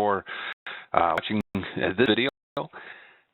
before watching this video,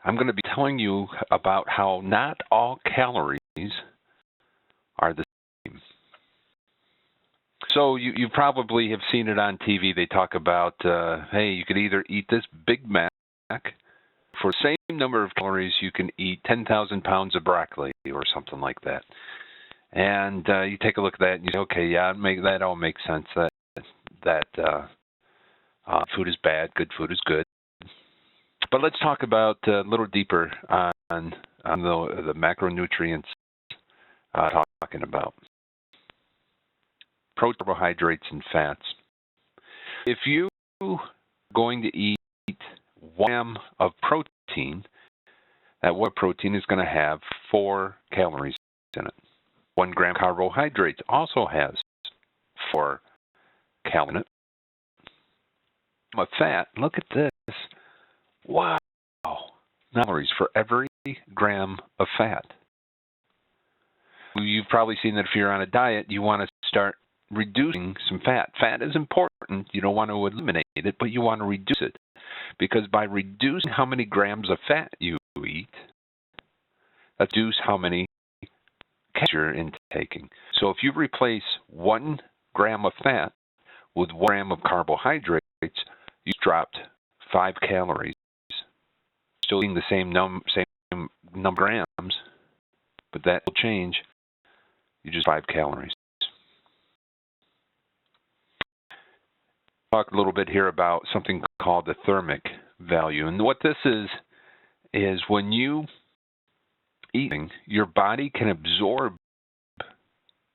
I'm going to be telling you about how not all calories are the same. So you probably have seen it on TV. They talk about, hey, you could either eat this Big Mac. For the same number of calories, you can eat 10,000 pounds of broccoli or something like that. And you take a look at that and you say, okay, yeah, that all makes sense. That food is bad, good food is good. But let's talk about a little deeper on the macronutrients talking about. Protein, carbohydrates, and fats. If you're going to eat 1 gram of protein, that what protein is going to have 4 calories in it. 1 gram carbohydrates also has 4 calories in it. Of fat, look at this. Wow. Calories for every gram of fat. You've probably seen that if you're on a diet, you want to start reducing some fat. Fat is important. You don't want to eliminate it, but you want to reduce it. Because by reducing how many grams of fat you eat, that reduces how many calories you're intaking. So if you replace 1 gram of fat with 1 gram of carbohydrates, you've dropped 5 calories. Still eating the same number of grams, but that will change. You just 5 calories. Talk a little bit here about something called the thermic value. And what this is when you eating, your body can absorb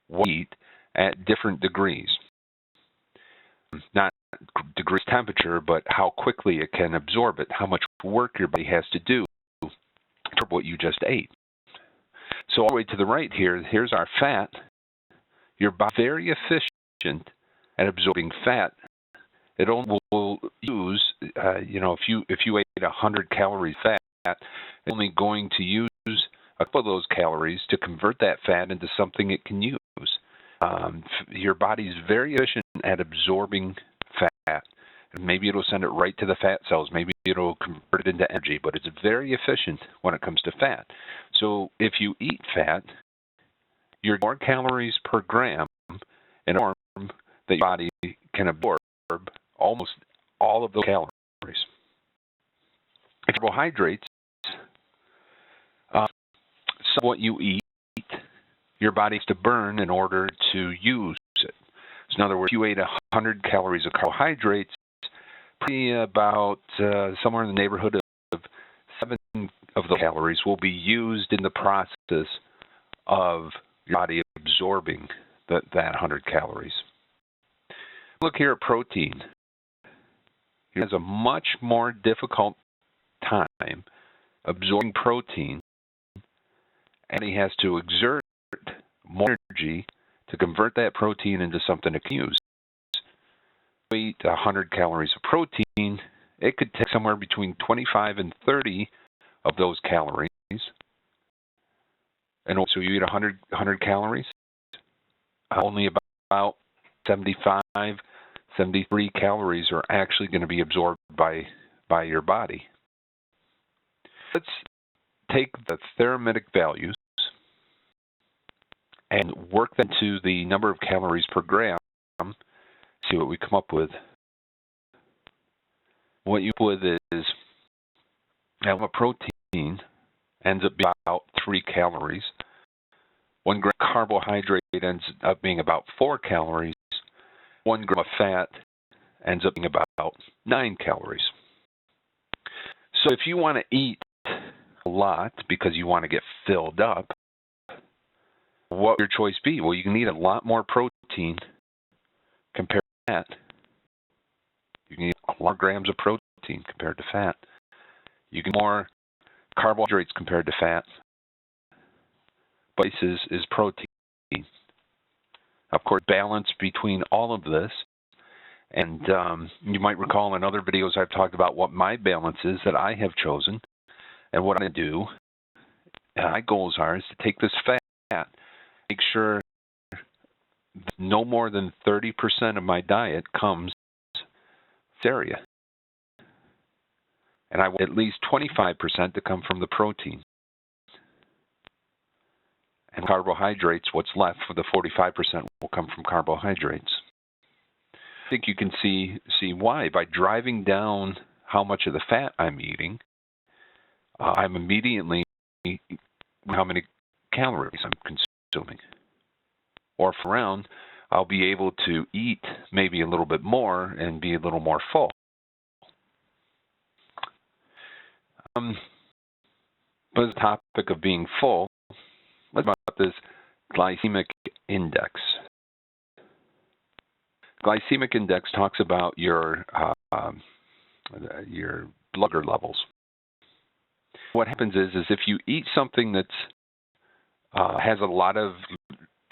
what you eat at different degrees. Not degrees temperature, but how quickly it can absorb it, how much work your body has to do to absorb what you just ate. So all the way to the right here, here's our fat. Your body is very efficient at absorbing fat. It only will use, if you ate 100 calories fat, it's only going to use a couple of those calories to convert that fat into something it can use. Your body's very efficient at absorbing fat. Maybe it'll send it right to the fat cells. Maybe it'll convert it into energy, but it's very efficient when it comes to fat. So if you eat fat, you're more calories per gram in a form that your body can absorb almost all of those calories. Carbohydrates, some of what you eat, your body has to burn in order to use it. So in other words, if you ate 100 calories of carbohydrates, probably about somewhere in the neighborhood of 7 of those calories will be used in the process of your body absorbing that 100 calories. Look here at protein. It has a much more difficult time absorbing protein, and he has to exert more energy to convert that protein into something it can use. If you eat 100 calories of protein, it could take somewhere between 25 and 30 of those calories. And so you eat 100 calories, only about 75, 73 calories are actually going to be absorbed by your body. Let's take the thermic values and work them to the number of calories per gram, see what we come up with. What you come up with is a protein ends up being about 3 calories. 1 gram of carbohydrate ends up being about 4 calories. 1 gram of fat ends up being about 9 calories. So if you want to eat a lot because you want to get filled up, what would your choice be? Well, you can eat a lot more protein compared to fat. You can eat a lot more grams of protein compared to fat. You can eat more carbohydrates compared to fat. But this is protein. Of course, balance between all of this. And you might recall in other videos I've talked about what my balance is that I have chosen. And what I'm going to do, my goals are, is to take this fat, make sure no more than 30% of my diet comes from this area. And I want at least 25% to come from the protein. And carbohydrates, what's left for the 45% will come from carbohydrates. I think you can see why. By driving down how much of the fat I'm eating, I'm immediately how many calories I'm consuming. Or if around, I'll be able to eat maybe a little bit more and be a little more full. But the topic of being full, let's talk about this glycemic index. Glycemic index talks about your blood sugar levels. What happens is if you eat something that has a lot of,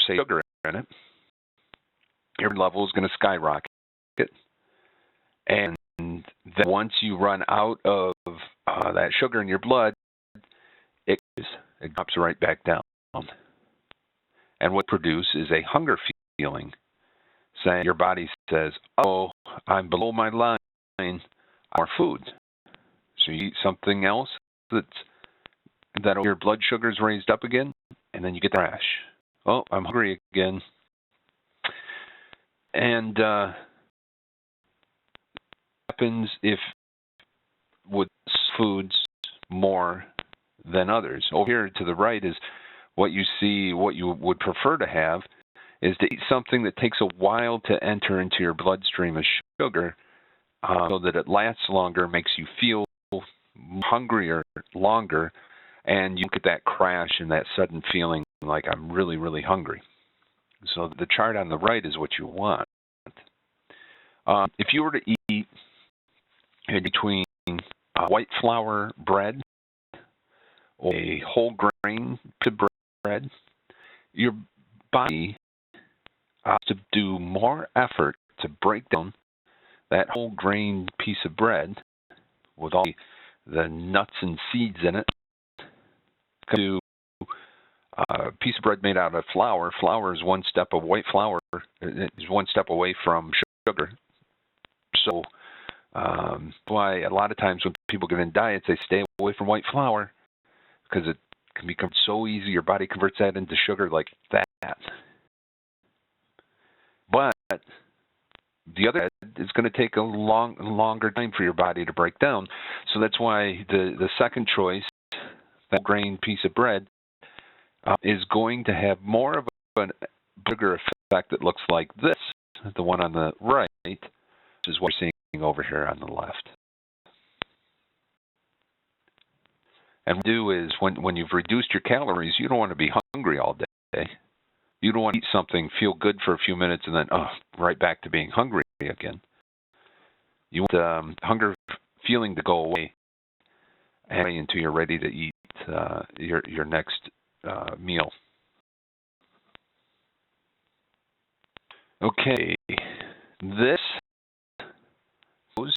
say, sugar in it, your level is going to skyrocket. And then once you run out of that sugar in your blood, it drops right back down. And what produces is a hunger feeling, saying your body says, oh, I'm below my line, I want more food. So you eat something else that your blood sugar is raised up again, and then you get the crash. Oh, I'm hungry again. And happens if with foods more than others. Over here to the right is what you see, what you would prefer to have is to eat something that takes a while to enter into your bloodstream as sugar, so that it lasts longer, makes you feel hungrier longer, and you get that crash and that sudden feeling like I'm really, really hungry. So the chart on the right is what you want. If you were to eat in between white flour bread or a whole grain bread, your body has to do more effort to break down that whole grain piece of bread with all the nuts and seeds in it to a piece of bread made out of flour. Flour is one step of white flour. It is one step away from sugar. So why a lot of times when people get in diets, they stay away from white flour because it can become so easy. Your body converts that into sugar like that. But the other is going to take a longer time for your body to break down. So that's why the second choice, that grain piece of bread, is going to have more of a sugar effect that looks like this, the one on the right, which is what you're seeing over here on the left. And what you do is when you've reduced your calories, you don't want to be hungry all day. You don't want to eat something, feel good for a few minutes, and then right back to being hungry again. You want hunger feeling to go away until you're ready to eat your next meal. Okay, this goes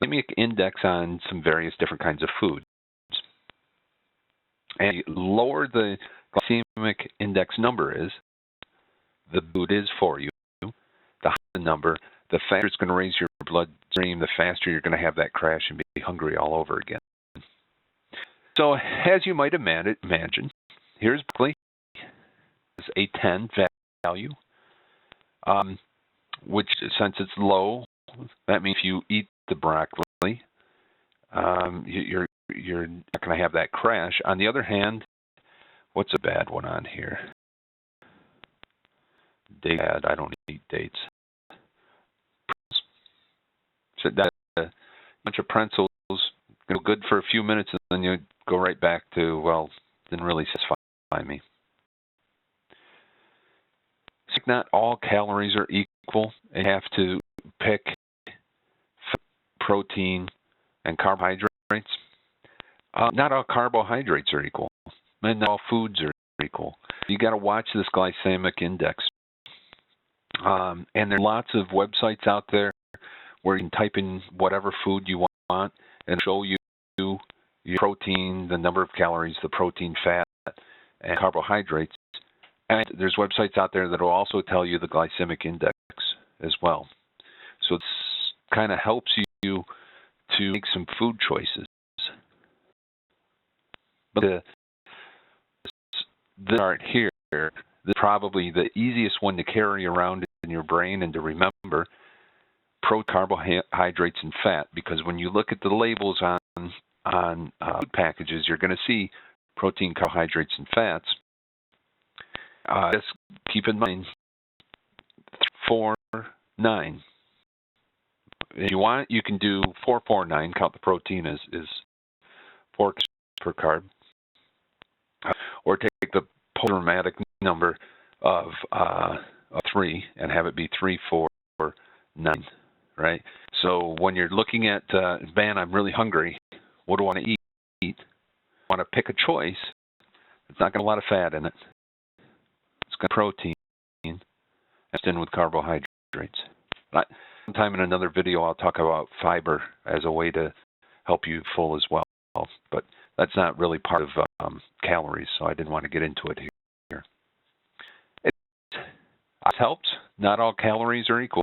glycemic index on some various different kinds of foods. And the lower the glycemic index number is, the food is for you. The higher the number, the faster it's going to raise your bloodstream, the faster you're going to have that crash and be hungry all over again. So as you might imagine, here's broccoli. It's a 10 value, which since it's low, that means if you eat the broccoli, you're not going to have that crash. On the other hand, what's a bad one on here? Date. I don't eat dates. So that a bunch of pretzels, good for a few minutes, and then you go right back to, well, didn't really satisfy me. So not all calories are equal. You have to pick protein and carbohydrates. Not all carbohydrates are equal, and not all foods are equal. You got to watch this glycemic index. And there are lots of websites out there where you can type in whatever food you want and show you your protein, the number of calories, the protein, fat, and carbohydrates. And there's websites out there that will also tell you the glycemic index as well. So it kind of helps you to make some food choices. But the chart here is probably the easiest one to carry around in your brain and to remember: carbohydrates and fat. Because when you look at the labels on food packages, you're going to see protein, carbohydrates, and fats. Just keep in mind 4, 9. If you want, you can do 4, 4, 9. Count the protein as 4 per carb, or take the polydramatic number of 3 and have it be 3, 4, 9. Right. So when you're looking at, man, I'm really hungry. What do I want to eat? Want to pick a choice. It's not got a lot of fat in it. It's got protein mixed in with carbohydrates. Sometime in another video, I'll talk about fiber as a way to help you full as well. But that's not really part of calories, so I didn't want to get into it here. It helps. Not all calories are equal.